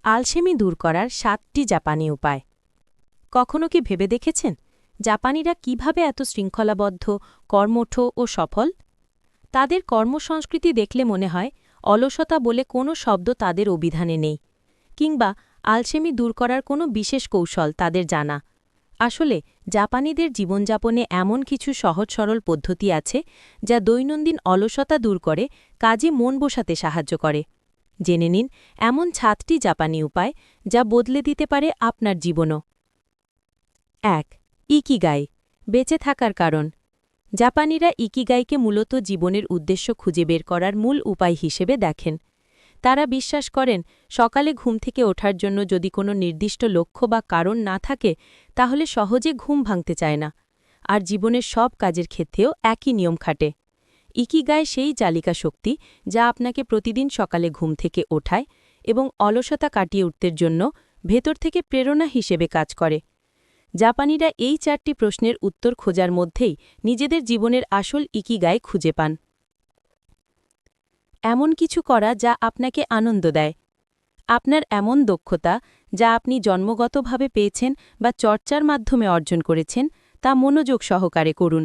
আলসেমি দূর করার ৭টি জাপানি উপায়। কখনো কি ভেবে দেখেছেন জাপানিরা কিভাবে এত শৃঙ্খলাবদ্ধ, কর্মঠ ও সফল? তাদের কর্মসংস্কৃতি দেখলে মনে হয় অলসতা বলে কোনো শব্দ তাদের অভিধানে নেই, কিংবা আলসেমি দূর করার কোনো বিশেষ কৌশল তাদের জানা। আসলে জাপানিদের জীবনযাপনে এমন কিছু সহজ সরল পদ্ধতি আছে যা দৈনন্দিন অলসতা দূর করে কাজে মন বসাতে সাহায্য করে। জেনে নিন এমন ৭টি জাপানি উপায় যা বদলে দিতে পারে আপনার জীবনও। ১. ইকিগাই, বেঁচে থাকার কারণ। জাপানিরা ইকিগাইকে মূলত জীবনের উদ্দেশ্য খুঁজে বের করার মূল উপায় হিসেবে দেখেন। তারা বিশ্বাস করেন সকালে ঘুম থেকে ওঠার জন্য যদি কোনো নির্দিষ্ট লক্ষ্য বা কারণ না থাকে তাহলে সহজে ঘুম ভাঙতে চায় না। আর জীবনের সব কাজের ক্ষেত্রেও একই নিয়ম খাটে। ইকিগাই সেই চালিকা শক্তি যা আপনাকে প্রতিদিন সকালে ঘুম থেকে ওঠায় এবং অলসতা কাটিয়ে উঠতে জন্য ভেতর থেকে প্রেরণা হিসেবে কাজ করে। জাপানিরা এই ৪টি প্রশ্নের উত্তর খোঁজার মধ্যেই নিজেদের জীবনের আসল ইকিগাই খুঁজে পান। এমন কিছু করা যা আপনাকে আনন্দ দেয়। আপনার এমন দক্ষতা যা আপনি জন্মগতভাবে পেয়েছেন বা চর্চার মাধ্যমে অর্জন করেছেন তা মনোযোগ সহকারে করুন।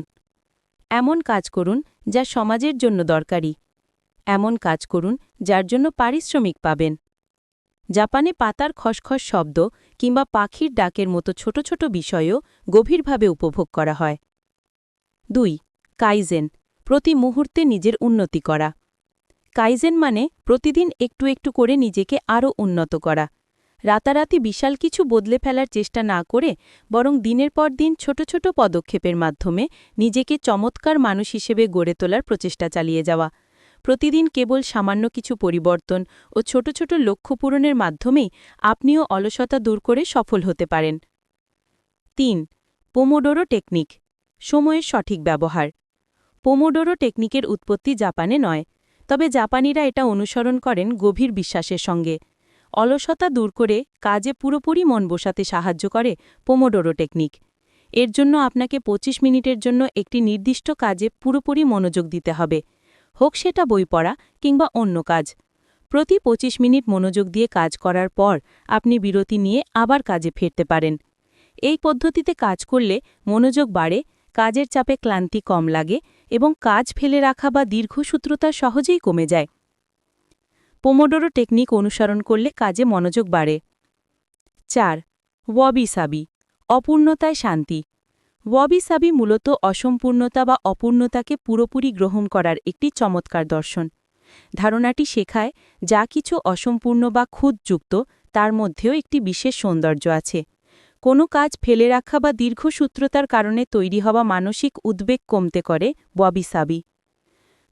এমন কাজ করুন যা সমাজের জন্য দরকারি। এমন কাজ করুন যার জন্য পারিশ্রমিক পাবেন। জাপানে পাতার খসখস শব্দ কিংবা পাখির ডাকের মতো ছোট ছোট বিষয়ও গভীরভাবে উপভোগ করা হয়। ২. কাইজেন, প্রতি মুহূর্তে নিজের উন্নতি করা। কাইজেন মানে প্রতিদিন একটু একটু করে নিজেকে আরও উন্নত করা। রাতারাতি বিশাল কিছু বদলে ফেলার চেষ্টা না করে বরং দিনের পর দিন ছোট ছোট পদক্ষেপের মাধ্যমে নিজেকে চমৎকার মানুষ হিসেবে গড়ে তোলার প্রচেষ্টা চালিয়ে যাওয়া। প্রতিদিন কেবল সামান্য কিছু পরিবর্তন ও ছোট ছোট লক্ষ্য পূরণের মাধ্যমেই আপনিও অলসতা দূর করে সফল হতে পারেন। ৩. পোমোডোরো টেকনিক, সময়ের সঠিক ব্যবহার। পোমোডোরো টেকনিকের উৎপত্তি জাপানে নয়, তবে জাপানিরা এটা অনুসরণ করেন গভীর বিশ্বাসের সঙ্গে। অলসতা দূর করে কাজে পুরোপুরি মন বসাতে সাহায্য করে পোমোডোরো টেকনিক। এর জন্য আপনাকে ২৫ মিনিটের জন্য একটি নির্দিষ্ট কাজে পুরোপুরি মনোযোগ দিতে হবে, হোক সেটা বই পড়া কিংবা অন্য কাজ। প্রতি ২৫ মিনিট মনোযোগ দিয়ে কাজ করার পর আপনি বিরতি নিয়ে আবার কাজে ফিরতে পারেন। এই পদ্ধতিতে কাজ করলে মনোযোগ বাড়ে, কাজের চাপে ক্লান্তি কম লাগে এবং কাজ ফেলে রাখা বা দীর্ঘসূত্রতা সহজেই কমে যায়। পোমোডোরো টেকনিক অনুসরণ করলে কাজে মনোযোগ বাড়ে। ৪. ওয়াবি-সাবি, অপূর্ণতায় শান্তি। ওয়াবি-সাবি মূলত অসম্পূর্ণতা বা অপূর্ণতাকে পুরোপুরি গ্রহণ করার একটি চমৎকার দর্শন। ধারণাটি শেখায় যা কিছু অসম্পূর্ণ বা খুঁতযুক্ত তার মধ্যেও একটি বিশেষ সৌন্দর্য আছে। কোনো কাজ ফেলে রাখা বা দীর্ঘসূত্রতার কারণে তৈরি হওয়া মানসিক উদ্বেগ কমতে করে ওয়াবি-সাবি।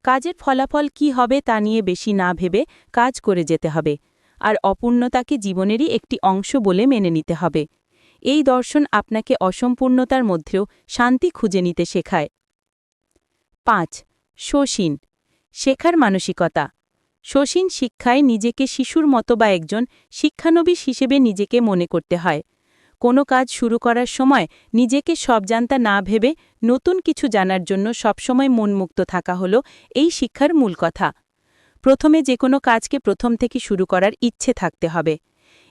কাজের ফলাফল কী হবে তা নিয়ে বেশি না ভেবে কাজ করে যেতে হবে, আর অপূর্ণতাকে জীবনেরই একটি অংশ বলে মেনে নিতে হবে। এই দর্শন আপনাকে অসম্পূর্ণতার মধ্যেও শান্তি খুঁজে নিতে শেখায়। ৫. শোষিন, শেখার মানসিকতা। শোষিন শিক্ষায় নিজেকে শিশুর মতো বা একজন শিক্ষানবিশ হিসেবে নিজেকে মনে করতে হয়। কোনো কাজ শুরু করার সময় নিজেকে সব জানতা না ভেবে নতুন কিছু জানার জন্য সবসময় মনমুক্ত থাকা হলো এই শিক্ষার মূল কথা। প্রথমে যে কোনো কাজকে প্রথম থেকে শুরু করার ইচ্ছে থাকতে হবে।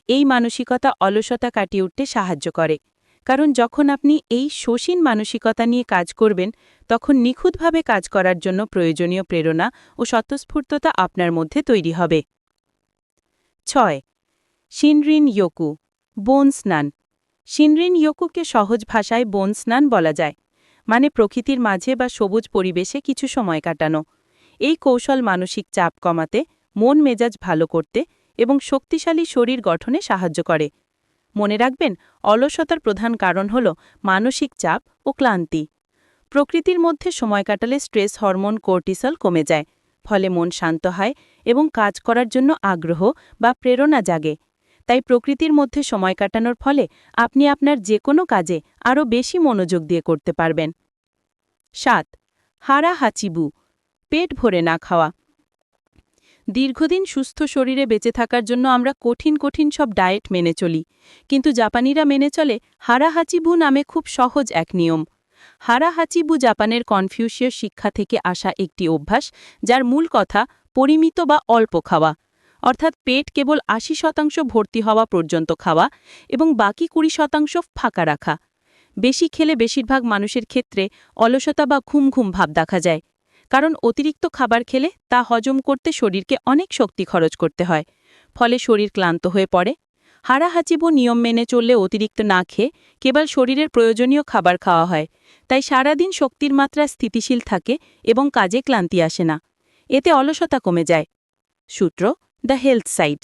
এই মানসিকতা অলসতা কাটিয়ে উঠতে সাহায্য করে, কারণ যখন আপনি এই শোষিন মানসিকতা নিয়ে কাজ করবেন তখন নিখুঁতভাবে কাজ করার জন্য প্রয়োজনীয় প্রেরণা ও স্বতঃস্ফূর্ততা আপনার মধ্যে তৈরি হবে। ৬. শিনরিন ইয়োকু, বন স্নান। শিনরিন ইয়োকুকে সহজ ভাষায় বন স্নান বলা যায়, মানে প্রকৃতির মাঝে বা সবুজ পরিবেশে কিছু সময় কাটানো। এই কৌশল মানসিক চাপ কমাতে, মন মেজাজ ভালো করতে এবং শক্তিশালী শরীর গঠনে সাহায্য করে। মনে রাখবেন, অলসতার প্রধান কারণ হল মানসিক চাপ ও ক্লান্তি। প্রকৃতির মধ্যে সময় কাটালে স্ট্রেস হরমোন কর্টিসল কমে যায়, ফলে মন শান্ত হয় এবং কাজ করার জন্য আগ্রহ বা প্রেরণা জাগে। তাই প্রকৃতির মধ্যে সময় কাটানোর ফলে আপনি আপনার যে কোনো কাজে আরও বেশি মনোযোগ দিয়ে করতে পারবেন। ৭. হারা হাচিবু, পেট ভরে না খাওয়া। দীর্ঘদিন সুস্থ শরীরে বেঁচে থাকার জন্য আমরা কঠিন কঠিন সব ডায়েট মেনে চলি, কিন্তু জাপানিরা মেনে চলে হারা হাচিবু নামে খুব সহজ এক নিয়ম। হারা হাচিবু জাপানের কনফিউশীয় শিক্ষা থেকে আসা একটি অভ্যাস, যার মূল কথা পরিমিত বা অল্প খাওয়া। অর্থাৎ পেট কেবল ৮০% ভর্তি হওয়া পর্যন্ত খাওয়া এবং বাকি ২০% ফাঁকা রাখা। বেশি খেলে বেশিরভাগ মানুষের ক্ষেত্রে অলসতা বা ঘুম ঘুম ভাব দেখা যায়, কারণ অতিরিক্ত খাবার খেলে তা হজম করতে শরীরকে অনেক শক্তি খরচ করতে হয়, ফলে শরীর ক্লান্ত হয়ে পড়ে। হারাহাচিবু নিয়ম মেনে চললে অতিরিক্ত না খেয়ে কেবল শরীরের প্রয়োজনীয় খাবার খাওয়া হয়, তাই সারাদিন শক্তির মাত্রা স্থিতিশীল থাকে এবং কাজে ক্লান্তি আসে না। এতে অলসতা কমে যায়। সূত্র: দ্য হেলথ সাইট।